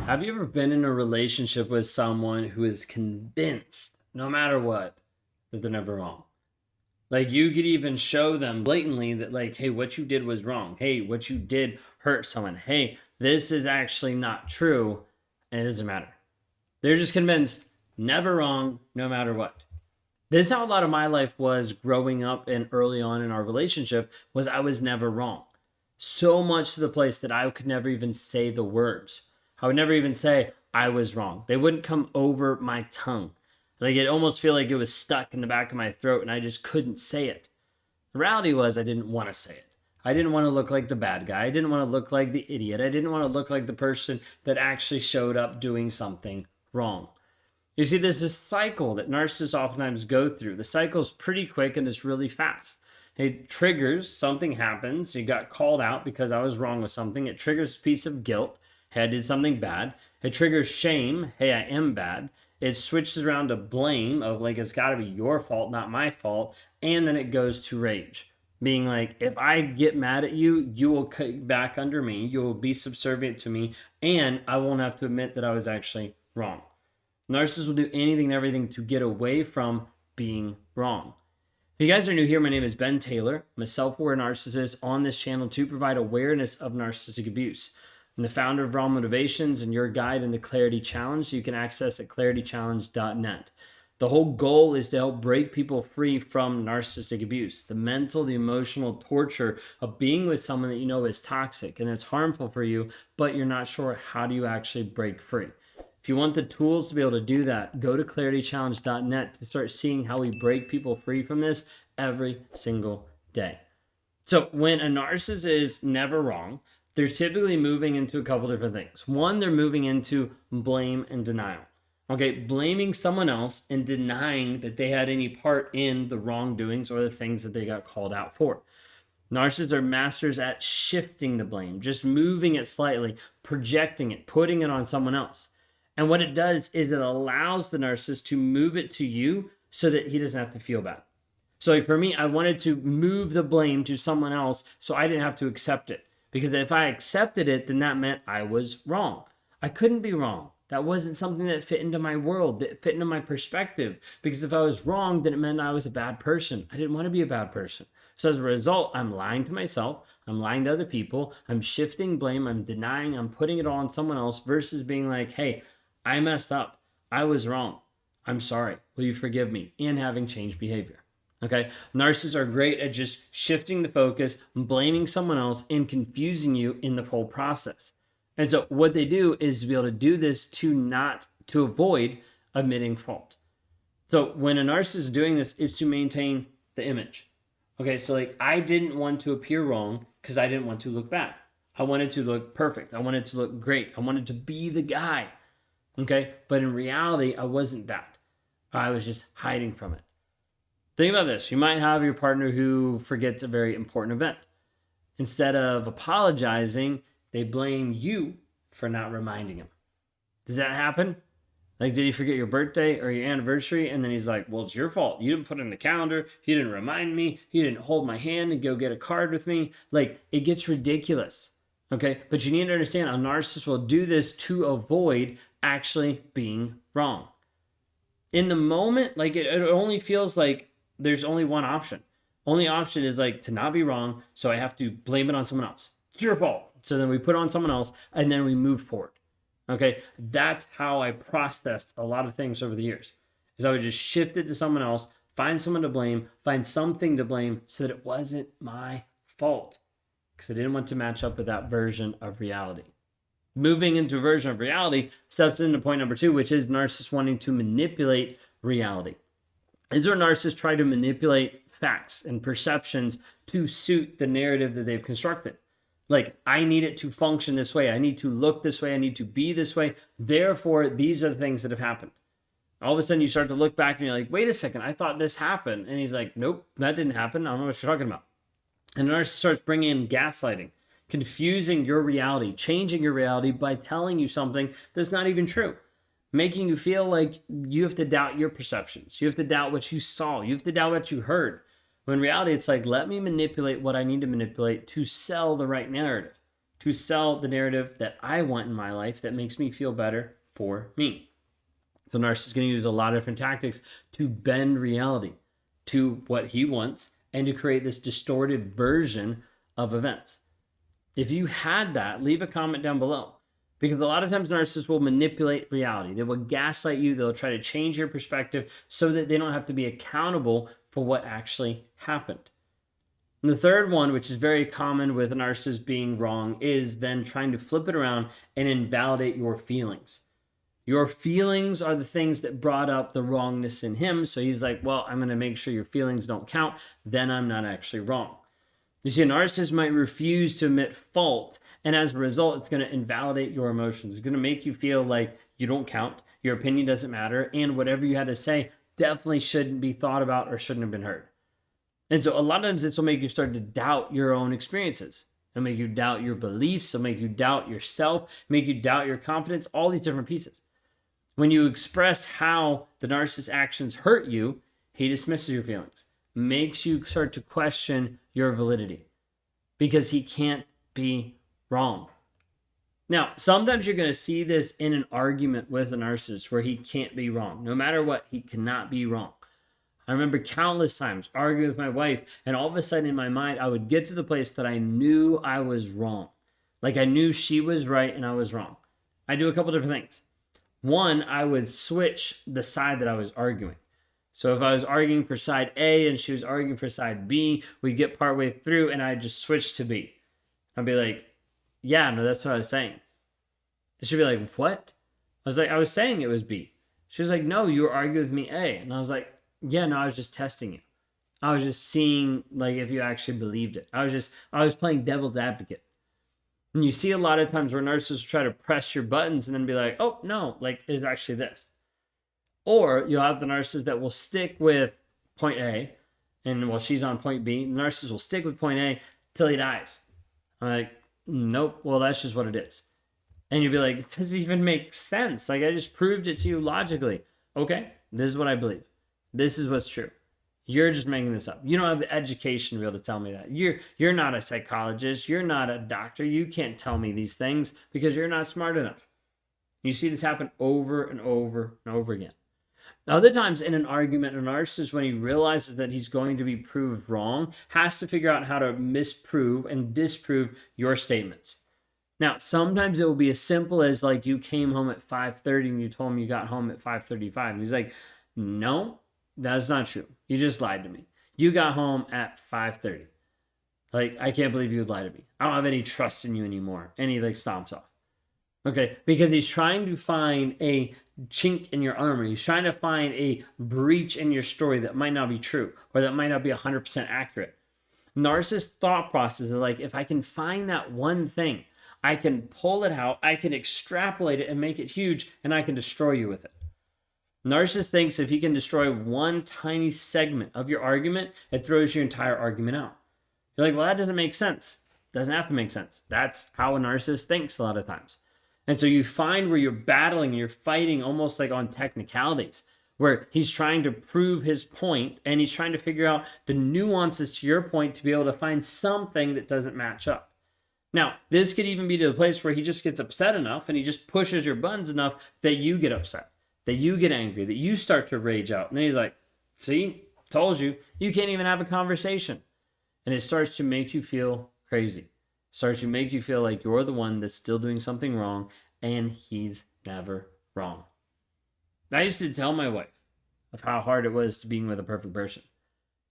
Have you ever been in a relationship with someone who is convinced, no matter what, that they're never wrong? Like you could even show them blatantly that, like, hey, what you did was wrong. Hey, what you did hurt someone. Hey, this is actually not true. And it doesn't matter. They're just convinced, never wrong, no matter what. This is how a lot of my life was growing up and early on in our relationship was I was never wrong. So much to the place that I could never even say the words. I would never even say I was wrong. They wouldn't come over my tongue. Like it almost feel like it was stuck in the back of my throat and I just couldn't say it. The reality was I didn't want to say it. I didn't want to look like the bad guy. I didn't want to look like the idiot. I didn't want to look like the person that actually showed up doing something wrong. You see, there's this cycle that narcissists oftentimes go through. The cycle's pretty quick and it's really fast. It triggers, something happens. You got called out because I was wrong with something. It triggers a piece of guilt. Hey, I did something bad. It triggers shame. Hey, I am bad. It switches around to blame of like, it's got to be your fault, not my fault. And then it goes to rage, being like, if I get mad at you, you will cut back under me. You will be subservient to me. And I won't have to admit that I was actually wrong. Narcissists will do anything and everything to get away from being wrong. If you guys are new here, my name is Ben Taylor. I'm a self-aware narcissist on this channel to provide awareness of narcissistic abuse. I'm the founder of Raw Motivations and your guide in the Clarity Challenge. You can access at claritychallenge.net. The whole goal is to help break people free from narcissistic abuse, the mental, the emotional torture of being with someone that you know is toxic and it's harmful for you, but you're not sure how do you actually break free. If you want the tools to be able to do that, go to claritychallenge.net to start seeing how we break people free from this every single day. So when a narcissist is never wrong, they're typically moving into a couple different things. One, they're moving into blame and denial. Okay, blaming someone else and denying that they had any part in the wrongdoings or the things that they got called out for. Narcissists are masters at shifting the blame, just moving it slightly, projecting it, putting it on someone else. And what it does is it allows the narcissist to move it to you so that he doesn't have to feel bad. So like for me, I wanted to move the blame to someone else so I didn't have to accept it. Because if I accepted it, then that meant I was wrong. I couldn't be wrong. That wasn't something that fit into my world, that fit into my perspective. Because if I was wrong, then it meant I was a bad person. I didn't want to be a bad person. So as a result, I'm lying to myself. I'm lying to other people. I'm shifting blame. I'm denying. I'm putting it all on someone else versus being like, hey, I messed up. I was wrong. I'm sorry. Will you forgive me? And having changed behavior. Okay. Narcissists are great at just shifting the focus, blaming someone else, and confusing you in the whole process. And so what they do is to be able to do this to avoid admitting fault. So when a narcissist is doing this is to maintain the image. Okay. So like I didn't want to appear wrong because I didn't want to look bad. I wanted to look perfect. I wanted to look great. I wanted to be the guy. Okay, but in reality, I wasn't that. I was just hiding from it. Think about this. You might have your partner who forgets a very important event. Instead of apologizing, they blame you for not reminding him. Does that happen? Like, did he forget your birthday or your anniversary? And then he's like, well, it's your fault. You didn't put it in the calendar. You didn't remind me. You didn't hold my hand and go get a card with me. Like, it gets ridiculous. Okay, but you need to understand a narcissist will do this to avoid actually being wrong. In the moment, like it only feels like there's only one option. Only option is like to not be wrong, so I have to blame it on someone else. It's your fault. So then we put it on someone else and then we move forward. Okay, that's how I processed a lot of things over the years. Is I would just shift it to someone else, find someone to blame, find something to blame so that it wasn't my fault. Because I didn't want to match up with that version of reality. Moving into a version of reality steps into point number 2, which is narcissists wanting to manipulate reality. These are narcissists try to manipulate facts and perceptions to suit the narrative that they've constructed. Like, I need it to function this way. I need to look this way. I need to be this way. Therefore, these are the things that have happened. All of a sudden, you start to look back and you're like, wait a second, I thought this happened. And he's like, nope, that didn't happen. I don't know what you're talking about. And the narcissist starts bringing in gaslighting, confusing your reality, changing your reality by telling you something that's not even true, making you feel like you have to doubt your perceptions. You have to doubt what you saw. You have to doubt what you heard. When in reality, it's like, let me manipulate what I need to manipulate to sell the right narrative. to sell the narrative that I want in my life that makes me feel better for me. So narcissist is going to use a lot of different tactics to bend reality to what he wants and to create this distorted version of events. If you had that, leave a comment down below. Because a lot of times narcissists will manipulate reality. They will gaslight you. They'll try to change your perspective so that they don't have to be accountable for what actually happened. And the third one, which is very common with a narcissist being wrong, is then trying to flip it around and invalidate your feelings. Your feelings are the things that brought up the wrongness in him. So he's like, well, I'm going to make sure your feelings don't count. Then I'm not actually wrong. You see, a narcissist might refuse to admit fault. And as a result, it's going to invalidate your emotions. It's going to make you feel like you don't count. Your opinion doesn't matter. And whatever you had to say definitely shouldn't be thought about or shouldn't have been heard. And so a lot of times this will make you start to doubt your own experiences. It'll make you doubt your beliefs. It'll make you doubt yourself, make you doubt your confidence, all these different pieces. When you express how the narcissist's actions hurt you, he dismisses your feelings, makes you start to question your validity because he can't be wrong. Now, sometimes you're going to see this in an argument with a narcissist where he can't be wrong. No matter what, he cannot be wrong. I remember countless times arguing with my wife, and all of a sudden in my mind, I would get to the place that I knew I was wrong. Like I knew she was right and I was wrong. I do a couple different things. One, I would switch the side that I was arguing. So if I was arguing for side A and she was arguing for side B, we'd get partway through and I'd just switch to B. I'd be like, yeah, no, that's what I was saying. She'd be like, what? I was like, I was saying it was B. She was like, no, you were arguing with me A. And I was like, yeah, no, I was just testing you. I was just seeing like if you actually believed it. I was playing devil's advocate. And you see a lot of times where narcissists try to press your buttons and then be like, oh, no, like it's actually this. Or you'll have the narcissist that will stick with point A, and while she's on point B, the narcissist will stick with point A till he dies. I'm like, nope, well, that's just what it is. And you'll be like, it doesn't even make sense. Like, I just proved it to you logically. Okay, this is what I believe. This is what's true. You're just making this up. You don't have the education to be able to tell me that. You're not a psychologist. You're not a doctor. You can't tell me these things because you're not smart enough. You see this happen over and over and over again. Other times in an argument, a narcissist, when he realizes that he's going to be proved wrong, has to figure out how to misprove and disprove your statements. Now, sometimes it will be as simple as like you came home at 5:30 and you told him you got home at 5:35. And he's like, no, that's not true. You just lied to me. You got home at 5:30. Like, I can't believe you would lie to me. I don't have any trust in you anymore. And he like stomps off. Okay, because he's trying to find a chink in your armor. He's trying to find a breach in your story that might not be true or that might not be 100% accurate. Narcissist thought process is like, if I can find that one thing, I can pull it out, I can extrapolate it and make it huge, and I can destroy you with it. Narcissist thinks if he can destroy one tiny segment of your argument, it throws your entire argument out. You're like, well, that doesn't make sense. It doesn't have to make sense. That's how a narcissist thinks a lot of times. And so you find where you're battling, you're fighting almost like on technicalities, where he's trying to prove his point and he's trying to figure out the nuances to your point to be able to find something that doesn't match up. Now, this could even be to the place where he just gets upset enough and he just pushes your buttons enough that you get upset, that you get angry, that you start to rage out. And then he's like, see, told you, you can't even have a conversation. And it starts to make you feel crazy. Starts to make you feel like you're the one that's still doing something wrong and he's never wrong. I used to tell my wife of how hard it was to being with a perfect person.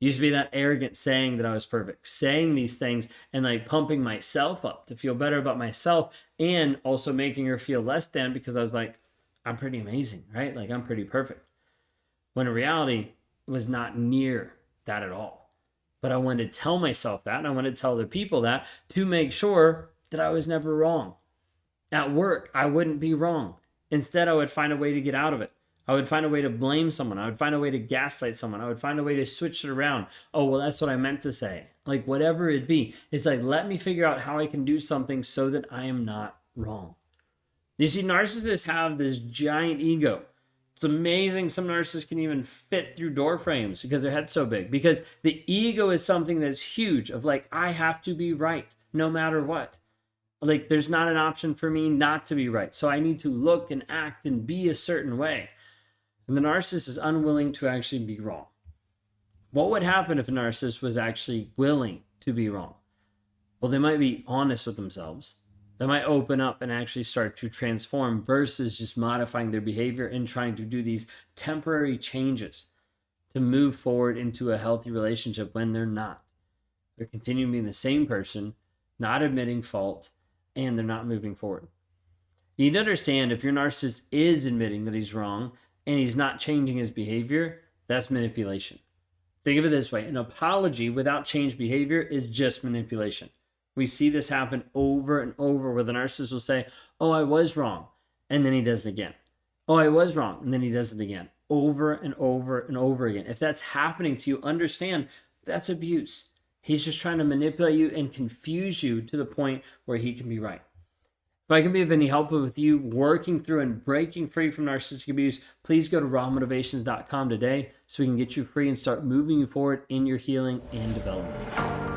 It used to be that arrogant saying that I was perfect, saying these things and like pumping myself up to feel better about myself and also making her feel less than because I was like, I'm pretty amazing, right? Like I'm pretty perfect. When in reality, it was not near that at all. But I wanted to tell myself that, and I wanted to tell other people that to make sure that I was never wrong. At work, I wouldn't be wrong. Instead, I would find a way to get out of it. I would find a way to blame someone. I would find a way to gaslight someone. I would find a way to switch it around. Oh, well, that's what I meant to say. Like whatever it be. It's like, let me figure out how I can do something so that I am not wrong. You see, narcissists have this giant ego. It's amazing some narcissists can even fit through door frames because their head's so big. Because the ego is something that's huge of like, I have to be right no matter what. Like, there's not an option for me not to be right. So I need to look and act and be a certain way. And the narcissist is unwilling to actually be wrong. What would happen if a narcissist was actually willing to be wrong? Well, they might be honest with themselves. They might open up and actually start to transform versus just modifying their behavior and trying to do these temporary changes to move forward into a healthy relationship when they're not. They're continuing being the same person, not admitting fault, and they're not moving forward. You need to understand, if your narcissist is admitting that he's wrong and he's not changing his behavior, that's manipulation. Think of it this way: an apology without changed behavior is just manipulation. We see this happen over and over, where the narcissist will say, "Oh, I was wrong," and then he does it again. "Oh, I was wrong," and then he does it again, over and over and over again. If that's happening to you, understand that's abuse. He's just trying to manipulate you and confuse you to the point where he can be right. If I can be of any help with you working through and breaking free from narcissistic abuse, please go to rawmotivations.com today so we can get you free and start moving you forward in your healing and development.